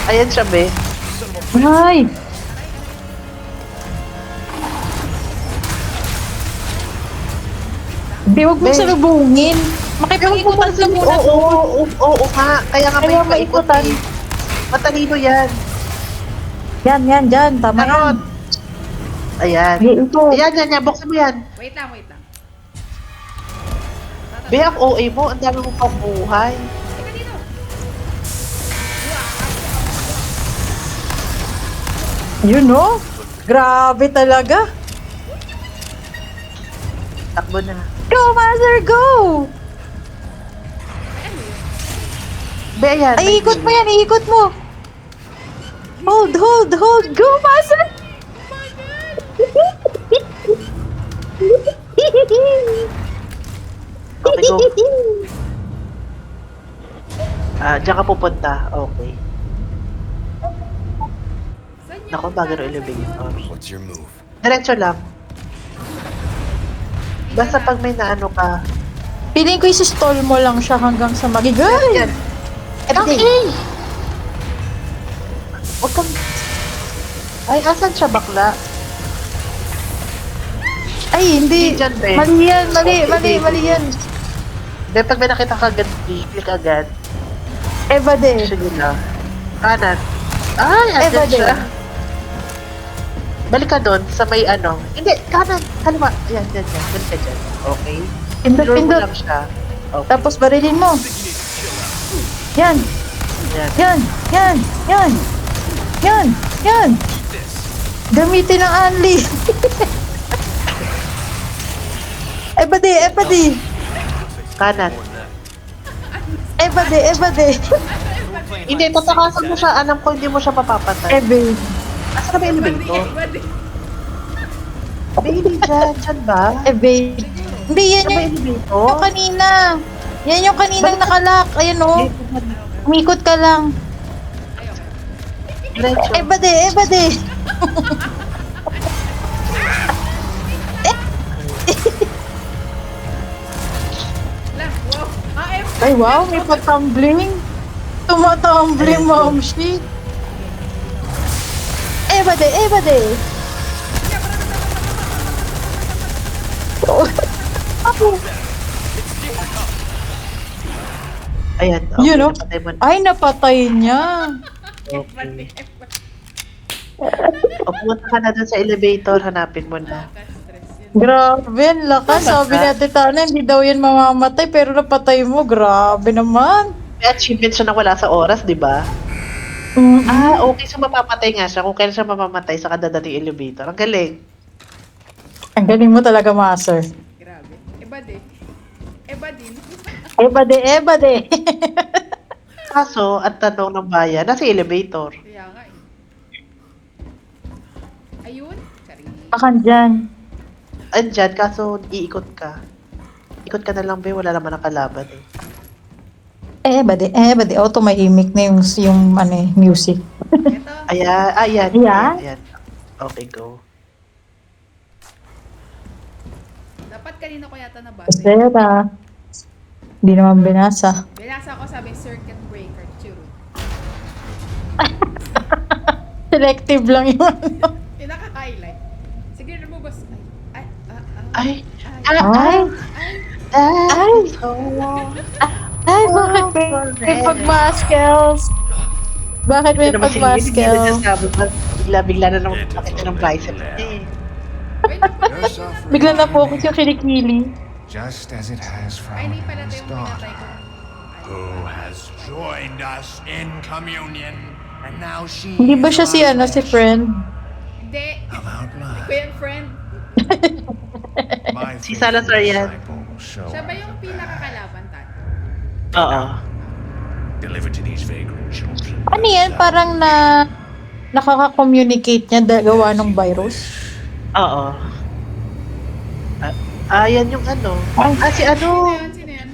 Speaker 2: Ayan siya, be.
Speaker 1: Ay. Di, huwag mo
Speaker 2: Be.
Speaker 1: salubungin. Makipag-ikutan ka muna.
Speaker 2: Oo nga. Kaya nga may
Speaker 1: Kaya
Speaker 2: paikot
Speaker 1: maikutan.
Speaker 2: eh. Matalino yan.
Speaker 1: Yan, dyan. Tama yan.
Speaker 2: Charot. Ayan.
Speaker 1: Hindi, ito.
Speaker 2: Ayan. Buksan mo yan.
Speaker 3: Wait lang.
Speaker 2: Be, ang OA mo. Ang dami mong pabuhay.
Speaker 3: Teka dito.
Speaker 1: Yun, no? Grabe talaga.
Speaker 2: Takbo na.
Speaker 1: Go, Master, go!
Speaker 2: Be, ayan.
Speaker 1: Ay, ikot mo yan. Iikot mo. Hold. Go, Master!
Speaker 2: Okay, go. Diyan ka pupunta. Okay.
Speaker 3: Saan yun?
Speaker 2: Naku, bago rin
Speaker 3: Saan yun?
Speaker 2: elevator.
Speaker 7: What's your move?
Speaker 2: Diretso lang. Basta pag may naano ka.
Speaker 1: Feeling ko isi-stall mo lang siya hanggang sa magigay.
Speaker 2: Yan. Okay. Huwag kang... Ay, asan siya bakla?
Speaker 1: Ay, hindi.
Speaker 2: Hindi dyan, be.
Speaker 1: Mali yan,
Speaker 2: Okay,
Speaker 1: mali yan.
Speaker 2: Then, pag may nakita ka agad, click agad.
Speaker 1: Evade.
Speaker 2: Sige na. Kanan. Ay, andyan
Speaker 1: Evade.
Speaker 2: siya. Balik ka doon sa may ano. Hindi, kanan. Kaliwa. Yan. Balik ka dyan. Okay. Lure mo
Speaker 1: Pindot.
Speaker 2: lang siya. Okay.
Speaker 1: Tapos barilin mo. Yan.
Speaker 2: Yan.
Speaker 1: Yan. Gamitin ang Anli. Evade.
Speaker 2: Kanan.
Speaker 1: Evade.
Speaker 2: Hindi, tatakasan mo siya. Alam ko, hindi mo siya mapapatay.
Speaker 1: Evade.
Speaker 2: Asa na ba yung elevator?
Speaker 3: Badi.
Speaker 2: Baby, dyan ba?
Speaker 1: Evade. Hindi, yan
Speaker 2: Ano ba
Speaker 1: yung
Speaker 2: elevator?
Speaker 1: kanina. Yan yung kaninang nakalak. Ayan o. Umikot ka lang.
Speaker 2: Diretso.
Speaker 1: Evade.
Speaker 3: Lang. Wow. Ah,
Speaker 1: Ay, wow. May pag-tumbling. Tumatumbling, momshi. Evade.
Speaker 2: Ayan, okay,
Speaker 1: You know?
Speaker 2: napatay mo na.
Speaker 1: Ay, napatay niya.
Speaker 2: Okay. O, pumunta ka na dun sa elevator, hanapin mo na.
Speaker 3: Stress yun.
Speaker 1: Grabe, ang lakas.
Speaker 2: Tama
Speaker 1: Sabi
Speaker 2: ka?
Speaker 1: ni Ate Tana, hindi daw yan mamamatay, pero napatay mo. Grabe naman.
Speaker 2: May achievement siya na wala sa oras, di ba? Ah, okay. So, mapapatay nga siya. Kung kailan siya mamamatay sa kadadating elevator. Ang galing.
Speaker 1: Ang galing mo talaga, Master.
Speaker 3: Grabe. Iba din. Iba din.
Speaker 1: Eba de.
Speaker 2: Kaso, at tanong ng bayan, nasa elevator.
Speaker 3: Kaya nga eh. Ayun. Sorry.
Speaker 1: Akan dyan.
Speaker 2: Andyan, kaso iikot ka. Ikot ka na lang, be. Wala naman ang kalaban eh.
Speaker 1: Eba de. Oh, tumahimik na yung ano, eh, music.
Speaker 3: Ito.
Speaker 2: Ayan, ayan.
Speaker 1: Ayan?
Speaker 2: Ayan. Okay, go.
Speaker 3: Dapat kanina ko yata nabasa.
Speaker 1: Sera. Hindi naman binasa.
Speaker 3: Binasa ko sabi circuit breaker. Churu.
Speaker 1: Selective lang yun.
Speaker 3: Yung naka-highlight. Sige, lumabas. Ay.
Speaker 2: Ay!
Speaker 1: Ay!
Speaker 2: Ay!
Speaker 1: Ay, bakit may pagmaskels? Bakit may pagmaskels?
Speaker 2: Bigla-bigla na naman makita ng bicep. Eh.
Speaker 3: Wait,
Speaker 1: Bigla na focus yung kilikili.
Speaker 10: Just as it has from
Speaker 3: ay, hindi pala ito
Speaker 10: the
Speaker 3: yung
Speaker 10: start.
Speaker 3: pinatay ko.
Speaker 8: Who has joined us in communion, and now she
Speaker 1: Hindi ba
Speaker 8: is
Speaker 1: siya si
Speaker 8: our
Speaker 1: ano, si
Speaker 8: flesh
Speaker 1: friend?
Speaker 3: Hindi.
Speaker 8: of our
Speaker 3: Hindi
Speaker 8: blood.
Speaker 3: ko yan, friend.
Speaker 10: My
Speaker 2: Si Salazar yan.
Speaker 10: disciple will show
Speaker 3: Siya ba
Speaker 10: us
Speaker 3: yung
Speaker 10: the
Speaker 3: pinakakalaban tayo?
Speaker 2: Oo.
Speaker 10: Delivered to these vagrant children.
Speaker 1: Ano yan? Parang nakaka-communicate niya gawa ng virus?
Speaker 2: Oo. Yan yung ano. Si
Speaker 3: Sino
Speaker 2: ano.
Speaker 3: yan? Sino yan?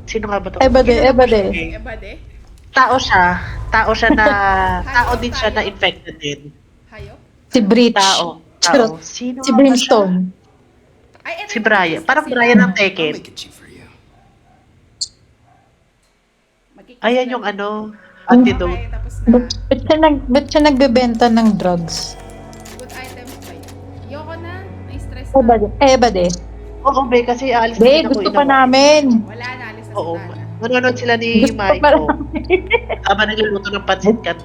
Speaker 2: Sino nga ba to?
Speaker 1: Eba de.
Speaker 3: Eba de?
Speaker 2: Tao siya. Tao siya na... tao din siya na infected din.
Speaker 3: Hayop?
Speaker 1: Si Breach.
Speaker 2: Tao.
Speaker 1: Charot.
Speaker 2: Sino
Speaker 1: Si
Speaker 2: nga ba
Speaker 1: Brimstone.
Speaker 3: Ay, eto
Speaker 2: siya? Si
Speaker 3: yung
Speaker 2: Brian.
Speaker 3: mag-kiss
Speaker 2: Parang
Speaker 3: sila.
Speaker 2: Brian ng
Speaker 8: I'll
Speaker 2: Tekken.
Speaker 8: make it cheap for you.
Speaker 3: Magkikiss
Speaker 2: Ayan
Speaker 3: sila.
Speaker 2: yung ano. Antidote.
Speaker 3: Okay, tapos na.
Speaker 1: Ba't siya nagbebenta ng drugs?
Speaker 3: Good items ba yun? Yoko na. Na-stress
Speaker 1: Eba
Speaker 3: na.
Speaker 1: de. Eba de.
Speaker 2: Oo, be, kasi alis
Speaker 1: Be,
Speaker 2: din ako.
Speaker 1: gusto pa namin.
Speaker 3: Wala na. Alis na
Speaker 2: Oo.
Speaker 3: si Tana.
Speaker 2: Nanonood sila ni
Speaker 1: Gusto pa
Speaker 2: Michael. Habang nagluluto ng pancit canton.